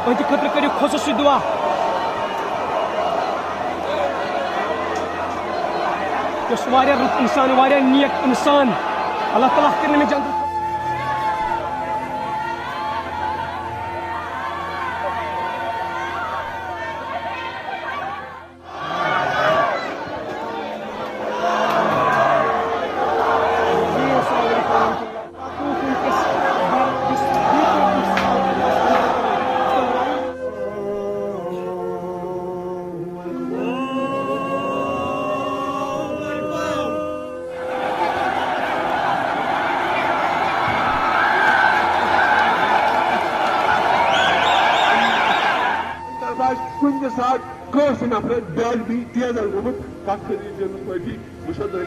أنت خطر کٔرِو خصوصی دعا یُس واریاہ رُت اِنسان واریاہ نیک اِنسان اللہ تعالیٰ کٔرِنۍ مےٚ جنت کُنہِ ساتہٕ کٲنٛسہِ نفرَس بیٛاکھ بی تیزن گوٚمُت کتھ کٔرِو جنس پٲٹھی وٕچھو تُہۍ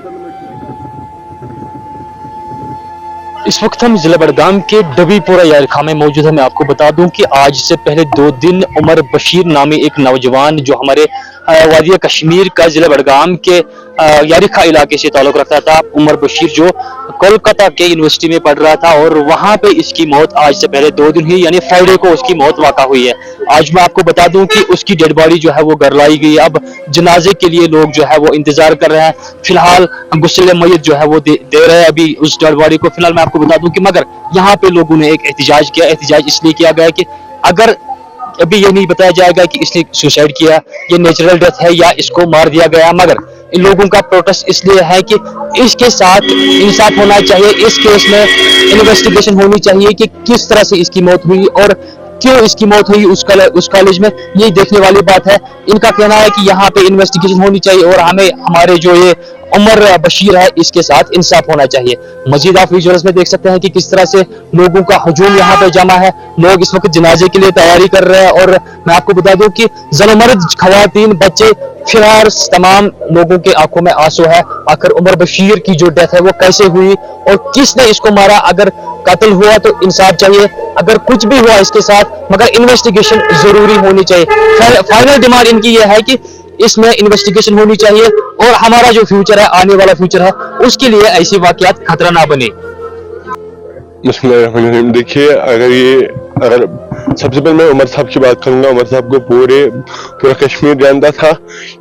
اس وقت ہم ضلع بڑگام کے ڈبی پورہ یارخا میں موجود ہیں. میں آپ کو بتا دوں کہ آج سے پہلے 2 دن عمر بشیر نامی ایک نوجوان جو ہمارے وادی کشمیر کا ضلع بڑگام کے یارخا علاقے سے تعلق رکھتا تھا, عمر بشیر جو کولکاتہ کے یونیورسٹی میں پڑھ رہا تھا اور وہاں پہ اس کی موت آج سے پہلے 2 دن ہوئی, یعنی فرائیڈے کو اس کی موت واقع ہوئی ہے. آج میں آپ کو بتا دوں کہ اس کی ڈیڈ باڈی جو ہے وہ گھر لائی گئی. اب جنازے کے لیے لوگ جو ہے وہ انتظار کر رہے ہیں. فی الحال غسل میت جو ہے وہ دے رہے ہیں ابھی اس ڈیڈ باڈی کو. فی الحال میں آپ کو بتا دوں کہ مگر یہاں پہ لوگوں نے ایک احتجاج کیا. احتجاج اس لیے کیا گیا کہ اگر ابھی یہ نہیں بتایا جائے گا کہ اس نے سوسائڈ کیا, یہ نیچرل ڈیتھ ہے یا اس کو مار دیا گیا, مگر ان لوگوں کا پروٹیسٹ اس لیے ہے کہ اس کے ساتھ انصاف ہونا چاہیے. اس کیس میں انویسٹیگیشن ہونی چاہیے کہ کس طرح سے اس کی موت ہوئی اور کیوں اس کی موت ہوئی اس کالج میں, یہی دیکھنے والی بات ہے. ان کا کہنا ہے کہ یہاں پہ انویسٹیگیشن ہونی چاہیے اور ہمیں ہمارے جو یہ عمر بشیر ہے اس کے ساتھ انصاف ہونا چاہیے. مزید آپ ویژوئلز میں دیکھ سکتے ہیں کہ کس طرح سے لوگوں کا ہجوم یہاں پہ جمع ہے. لوگ اس وقت جنازے کے لیے تیاری کر رہے ہیں اور میں آپ کو بتا دوں کہ زن و مرد, خواتین, بچے, فیار تمام لوگوں کے آنکھوں میں آنسو ہے. آخر عمر بشیر کی جو ڈیتھ ہے وہ کیسے ہوئی اور کس نے اس کو مارا. اگر قتل ہوا تو انصاف چاہیے, اگر کچھ بھی ہوا اس کے ساتھ مگر انویسٹیگیشن ضروری ہونی چاہیے. فائنل ڈیمانڈ ان کی یہ ہے کہ اس میں انویسٹیگیشن ہونی چاہیے اور ہمارا جو فیوچر ہے, آنے والا فیوچر ہے, اس کے لیے ایسی واقعات خطرہ نہ بنے. بسم اللہ الرحمن الرحیم. دیکھیے اگر سب سے پہلے میں عمر صاحب کی بات کروں گا. عمر صاحب کو پورا کشمیر جانتا تھا,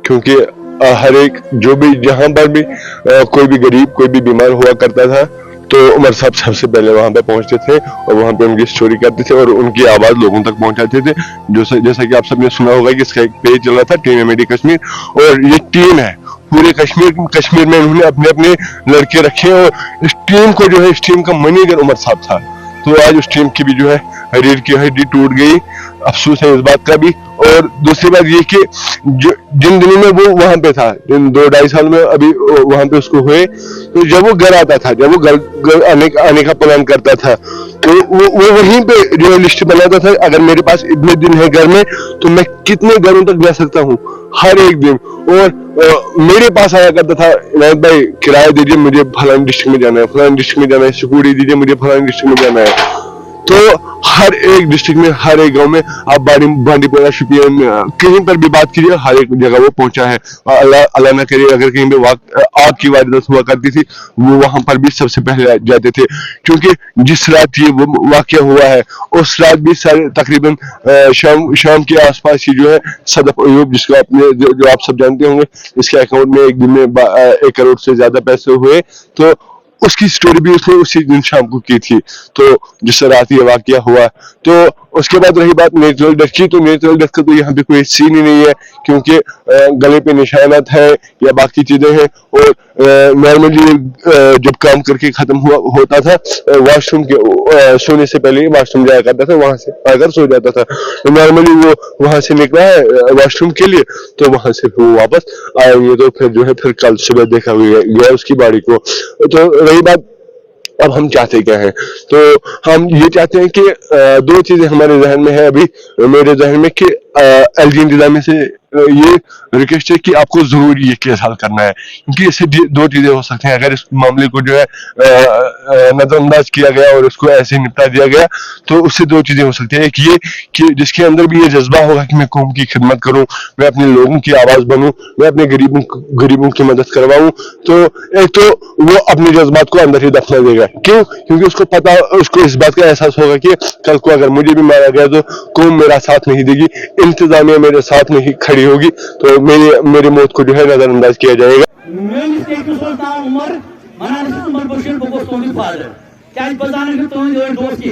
کیونکہ ہر ایک جو بھی جہاں پر بھی کوئی بھی غریب کوئی بھی بیمار ہوا کرتا تھا تو عمر صاحب سب سے پہلے وہاں پہ پہنچتے تھے اور وہاں پہ ان کی سٹوری کرتے تھے اور ان کی آواز لوگوں تک پہنچاتے تھے. جیسا کہ آپ سب نے سنا ہوگا کہ اس کا ایک پیج چل رہا تھا ٹیم امیڈی کشمیر, اور یہ ٹیم ہے پورے کشمیر میں انہوں نے اپنے لڑکے رکھے اور اس ٹیم کو جو ہے اس ٹیم کا منیجر عمر صاحب تھا. تو آج اس ٹیم کی بھی جو ہے ریڑھ کی ہڈی ٹوٹ گئی. افسوس ہے اس بات کا بھی. اور دوسری بات یہ کہ جن دنوں میں وہ وہاں پہ تھا, ان 2-2.5 سال میں ابھی وہاں پہ اس کو ہوئے, تو جب وہ گھر آتا تھا, جب وہ گھر آنے کا پلان کرتا تھا تو وہ وہیں پہ جو لسٹ بناتا تھا, اگر میرے پاس اتنے دن ہے گھر میں تو میں کتنے گھروں تک جا سکتا ہوں ہر ایک دن. اور میرے پاس آیا کرتا تھا, عنایت بھائی کرایہ دیجیے مجھے فلانی ڈسٹرکٹ میں جانا ہے, فلانی ڈسٹرکٹ میں جانا ہے, سکوٹی دیجیے مجھے فلانی ڈسٹرکٹ میں جانا ہے. تو ہر ایک ڈسٹرکٹ میں, ہر ایک گاؤں میں, آپ بانڈی پورہ, شوپین, کہیں پر بھی بات کیجیے, ہر ایک جگہ وہ پہنچا ہے. اللہ نہ کرے اگر کہیں پہ آگ کی واردات ہوا کرتی تھی وہ وہاں پر بھی سب سے پہلے جاتے تھے, کیونکہ جس رات یہ واقعہ ہوا ہے اس رات بھی تقریباً شام کے آس پاس ہی جو ہے صدف ایوب, جس کو جو آپ سب جانتے ہوں گے, اس کے اکاؤنٹ میں ایک دن میں 1 کروڑ سے زیادہ پیسے ہوئے, تو اس کی سٹوری بھی اس نے اسی دن شام کو کی تھی. تو جس رات یہ واقعہ ہوا, تو اس کے بعد رہی بات نیچرل ڈیتھ کی, تو نیچرل ڈیتھ کا تو یہاں پہ کوئی سین ہی نہیں ہے, کیونکہ گلے پہ نشانات ہے یا باقی چیزیں ہیں. اور نارملی جب کام کر کے ختم ہوتا تھا واش روم کے سونے سے پہلے واش روم جایا کرتا تھا, وہاں سے آ کر سو جاتا تھا. نارملی وہ وہاں سے نکلا ہے واش روم کے لیے, تو وہاں سے وہ واپس آئیں گے, تو پھر جو ہے پھر کل صبح دیکھا گیا اس کی باڈی کو. تو رہی بات اب ہم چاہتے کیا ہیں, تو ہم یہ چاہتے ہیں کہ 2 چیزیں ہمارے ذہن میں ہے ابھی, میرے ذہن میں, کہ LG इंतजामिया से ये रिक्वेस्ट है कि आपको जरूर ये केस हल करना है, क्योंकि इससे दो चीजें हो सकती हैं। अगर इस मामले को जो है नजरअंदाज किया गया और उसको ऐसे निपटा दिया गया तो उससे दो चीजें हो सकती हैं। एक ये कि जिसके अंदर भी ये जज्बा होगा कि मैं कौम की खिदमत करूं, मैं अपने लोगों की आवाज बनूं, मैं अपने गरीबों की मदद करवाऊं, तो एक तो वो अपने जज्बात को अंदर ही दफना देगा। क्यों? क्योंकि उसको इस बात का एहसास होगा कि कल को अगर मुझे भी मारा गया तो कौम मेरा साथ नहीं देगी, इंतजामिया मेरे साथ नहीं खड़ी होगी, तो मेरी मौत को जो है नजरअंदाज किया जाएगा। उमर बशीर बगोस तुंद फादर क्या बजान तुंद दोस्त की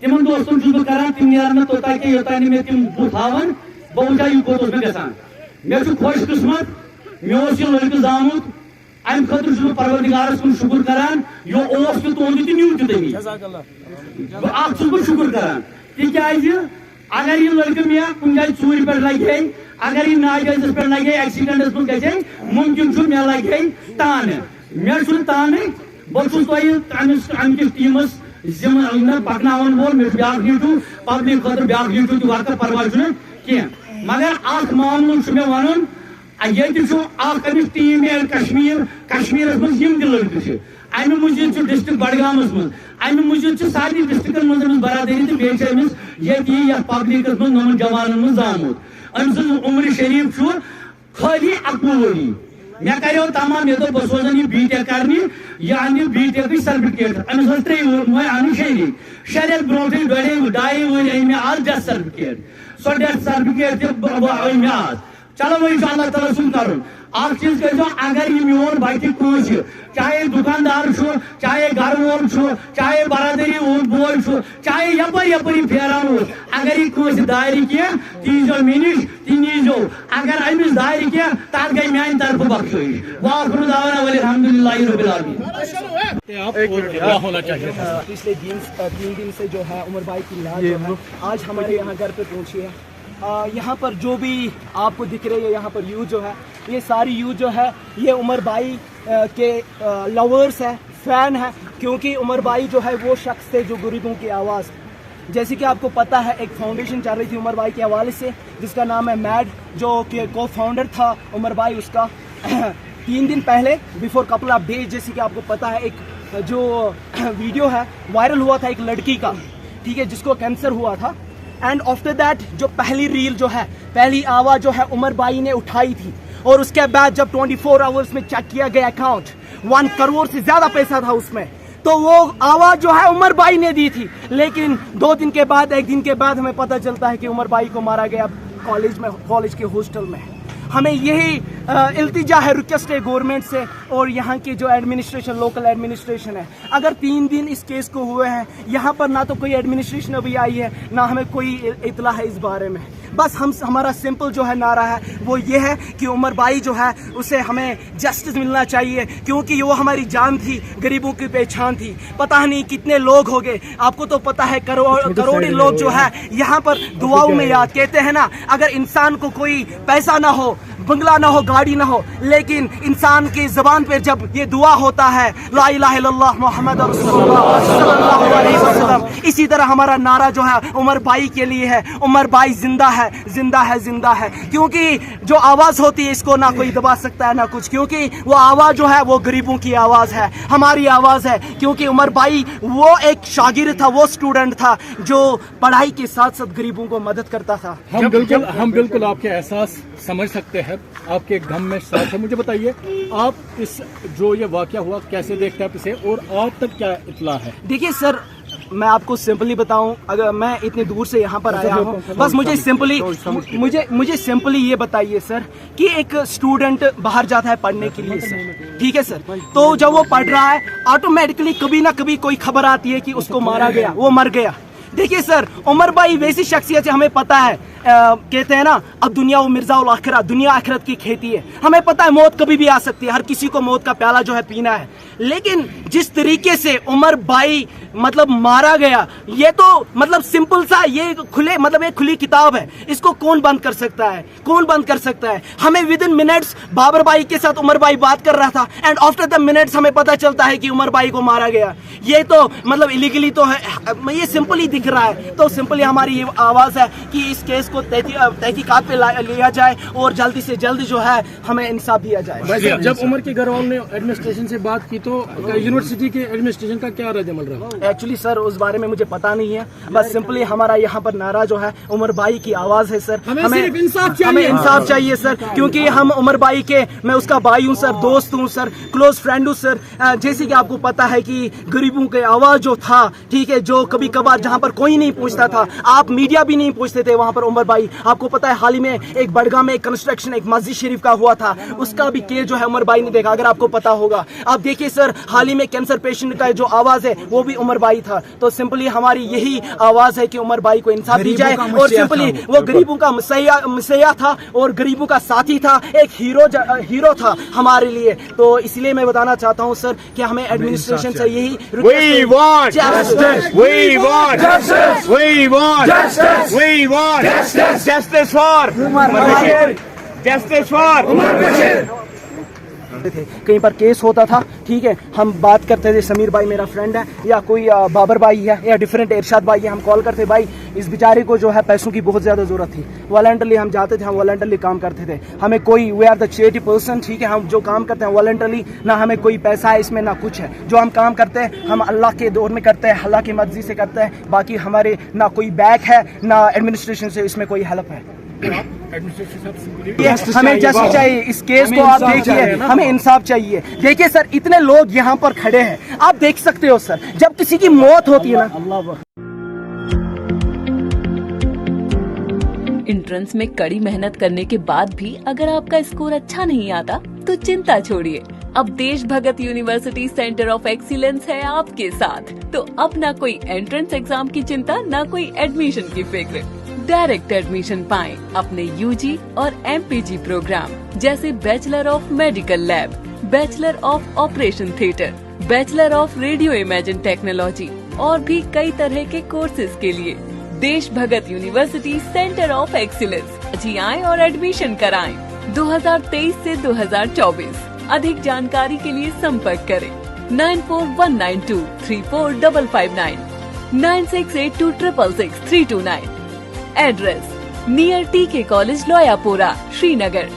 तिमन दोस्तन बह करान तिम नीर तोता कि योतान मे तिम बुथ हावन बह वुचा यह कोत मे गसान मे खुश किस्मत मे यह लड़कि जामुत अम खतर परवरदिगारस कुन शुक्र करान यो तुंद न्यू तमी बह शुक्र करान तिज अगर यह लड़कि मे कुन जाए चूर पे लगे, अगर यह नाजायज पे लगे, एक्सीडेंटस मन गए मुमकिन मे लगे तान मे तान बहुत अमिस टीमस जिम्मे पकनावन वोल मे ब्या ड्यूटी पब्लिक खतर ब्या ड्यूटी वर्कर परवाह कह मगर मामल मे वन ये टीम कश्मीर मज लड़के अमे मजीद डिस्ट्रिक्ट बडगाम मज अमे मजीद सारे डिस्ट्रिक्टन मज बरादरी तो बेस ये पब्लिक मज जवान मज जामुत अम सज उम्र शरीफ खाली 11 वरी मे करो तमाम मे दोप सोजन यह BTech करने यह अन BTech सर्टिफिकेट अमिस 3 वह अन शरीफ ब्रोटे 2.5 वरी अन मे आज death certificate so death certificate मे आज चलो वही अल्लाह ताला सुन कर चीज करो अगर यह मोन बच्चे कंस चाहे दुकानदार चाहे घर वोल चाहे बरादरी बोय चाहे यपरी फेरान अगर यह कंस दारि कह तीजो मे नश ती नीजो अगर अमिस दारि कह तथ गई मान तरफ बख्शिश वाखिर दावाना अल्हम्दुलिल्लाहि रब्बिल आलमीन। क्या होना चाहिए? पिछले 3 दिन से जो है उमर भाई की लाश जो है आज हमारे यहाँ घर पे पहुँची है। यहाँ पर जो भी आपको दिख रही है यहाँ पर यूथ जो है ये सारी यूथ जो है ये उमर भाई के लवर्स है, फैन है, क्योंकि उमर भाई जो है वो शख्स थे जो गरीबों की आवाज़, जैसे कि आपको पता है एक फाउंडेशन चल रही थी उमर भाई के हवाले से जिसका नाम है मैड, जो कि को फाउंडर था उमर भाई उसका 3 दिन पहले बिफोर कपल ऑफ डेज जैसे कि आपको पता है एक जो वीडियो है वायरल हुआ था एक लड़की का, ठीक है, जिसको कैंसर हुआ था। एंड आफ्टर दैट जो पहली रील जो है पहली आवाज़ जो है उमर भाई ने उठाई थी और उसके बाद जब 24 आवर्स में चेक किया गया अकाउंट 1 करोड़ से ज़्यादा पैसा था उसमें, तो वो आवाज़ जो है उमर भाई ने दी थी। लेकिन 2 दिन के बाद 1 दिन के बाद हमें पता चलता है कि उमर भाई को मारा गया कॉलेज के हॉस्टल में। हमें यही इल्तिजा है, रिक्वेस्ट है गवर्नमेंट से और यहाँ की जो एडमिनिस्ट्रेशन लोकल एडमिनिस्ट्रेशन है, अगर 3 दिन इस केस को हुए हैं यहाँ पर ना तो कोई एडमिनिस्ट्रेशन अभी आई है ना हमें कोई इतला है इस बारे में। बस हमारा सिंपल जो है नारा है वो ये है कि उमर भाई जो है उसे हमें जस्टिस मिलना चाहिए, क्योंकि वो हमारी जान थी, गरीबों की पहचान थी। पता नहीं कितने लोग हो गए, आपको तो पता है करोड़ों लोग जो है यहाँ पर दुआओं में याद, कहते हैं ना अगर इंसान को कोई पैसा ना हो, बंगला ना हो, गाड़ी ना हो, लेकिन इंसान की ज़बान पर जब ये दुआ होता है ला इलाहा इल्लल्लाह मुहम्मद रसूलुल्लाह सल्लल्लाहु अलैहि वसल्लम, इसी तरह हमारा नारा जो है उमर भाई के लिए है, उमर भाई जिंदा है, जिंदा है, जिंदा है। क्योंकि जो आवाज़ होती है इसको ना कोई दबा सकता है ना कुछ, क्योंकि वो आवाज़ जो है वो गरीबों की आवाज़ है, हमारी आवाज़ है। क्योंकि उमर भाई वो एक शागिर्द था, वो स्टूडेंट था जो पढ़ाई के साथ साथ गरीबों को मदद करता था। हम बिल्कुल आपके एहसास समझ सकते हैं, आपके गम में साथ है। मुझे बताइए आप इस जो ये वाकया हुआ कैसे देखते हैं इसे और आप तक क्या इतला है? देखिए सर, मैं आपको सिंपली बताऊं, अगर मैं इतनी दूर से यहाँ पर आया हूँ, बस मुझे सिंपली ये बताइए सर कि एक स्टूडेंट बाहर जाता है पढ़ने के लिए सर, ठीक है सर, तो जब वो पढ़ रहा है ऑटोमेटिकली कभी ना कभी कोई खबर आती है कि उसको मारा गया, वो मर गया। देखिए सर, उमर भाई वैसी शख्सियत है, हमें पता है, कहते हैं ना अब दुनिया वो मिर्जा उल आखिरत, दुनिया आखिरत की खेती है। हमें पता है मौत कभी भी आ सकती है, हर किसी को मौत का प्याला जो है पीना है। लेकिन जिस तरीके से उमर भाई मतलब मारा गया, ये तो मतलब सिंपल सा, ये खुले मतलब एक खुली किताब है, इसको कौन बंद कर सकता है, कौन बंद कर सकता है? हमें विद इन मिनट्स बाबर भाई के साथ उमर भाई बात कर रहा था एंड आफ्टर द मिनट्स हमें पता चलता है कि उमर भाई को मारा गया। ये तो मतलब इलीगली तो है, ये सिंपली दिख रहा है। तो सिंपली हमारी ये आवाज़ है कि इस केस इसको तहकीकात पे लिया जाए और जल्दी से जल्द जो है हमें इंसाफ दिया जाए। वैसे जब उमर के घर वालों ने एडमिनिस्ट्रेशन से बात की तो यूनिवर्सिटी के एडमिनिस्ट्रेशन का क्या रद्द अमल रहा? एक्चुअली सर उस बारे में मुझे पता नहीं है, बस सिंपली हमारा यहाँ पर नारा जो है उमर भाई की आवाज़ है सर। हमें इंसाफ चाहिए सर, क्योंकि हम उमर भाई के, मैं उसका भाई हूँ सर, दोस्त हूँ सर, क्लोज फ्रेंड हूँ सर। जैसे कि आपको पता है कि गरीबों के आवाज़ जो था, ठीक है, जो कभी कभार जहाँ पर कोई नहीं पूछता था, आप मीडिया भी नहीं पूछते थे, वहाँ पर उमर भाई, आपको पता है हाल ही में एक बड़गाम में एक कंस्ट्रक्शन एक मस्जिद शरीफ का हुआ था, उसका भी केस जो है उमर भाई ने देखा, अगर आपको पता होगा। आप देखिए सर हाल ही में कैंसर पेशेंट का जो आवाज़ है वो भी उमर भाई था। तो सिंपली हमारी यही आवाज़ है कि उमर भाई को इंसाफ दी जाए, और सिंपली वो गरीबों का मसैया था और गरीबों का साथी था, एक हीरो था हमारे लिए। तो इसलिए मैं बताना चाहता हूं सर कि हमें एडमिनिस्ट्रेशन से यही We want justice. We want justice. We want justice. We want justice. Justice for Umar Bashir. Justice for Umar Bashir. थे कहीं पर केस होता था, ठीक है, हम बात करते थे, समीर भाई मेरा फ्रेंड है या कोई बाबर भाई है या डिफरेंट इरशाद भाई है, हम कॉल करते भाई इस बेचारे को जो है पैसों की बहुत ज़्यादा ज़रूरत थी, वॉलंटरली हम जाते थे, हम वॉलंटरली काम करते थे, हमें कोई, we are the charity person, ठीक है, हम जो काम करते हैं वॉलंटरली, ना हमें कोई पैसा है इसमें ना कुछ है, जो हम काम करते हैं हम अल्लाह के दौर में करते हैं, अल्लाह की मर्जी से करते हैं, बाकी हमारे ना कोई बैक है ना एडमिनिस्ट्रेशन से इसमें कोई हेल्प है। हमें जस्टिस चाहिए, इस केस को आप देखिए, हमें इंसाफ चाहिए। देखिए सर इतने लोग यहाँ पर खड़े हैं, आप देख सकते हो सर, जब किसी की मौत होती है ना, एंट्रेंस में कड़ी मेहनत करने के बाद भी अगर आपका स्कोर अच्छा नहीं आता तो चिंता छोड़िए, अब देश भगत यूनिवर्सिटी सेंटर ऑफ एक्सीलेंस है आपके साथ। तो अब ना कोई एंट्रेंस एग्जाम की चिंता, ना कोई एडमिशन की फिक्र, डायरेक्ट एडमिशन पाएं अपने यूजी और एमपीजी प्रोग्राम जैसे bachelor of medical lab, bachelor of operation theatre, bachelor of radio imagine technology और भी कई तरह के कोर्सेज के लिए देश भगत यूनिवर्सिटी सेंटर ऑफ एक्सीलेंस जी आएं और एडमिशन कराएं 2023 से 2024। अधिक जानकारी के लिए संपर्क करें 9419234559, 9682666329। एड्रेस नियर टीके कॉलेज लोयापुरा, श्रीनगर।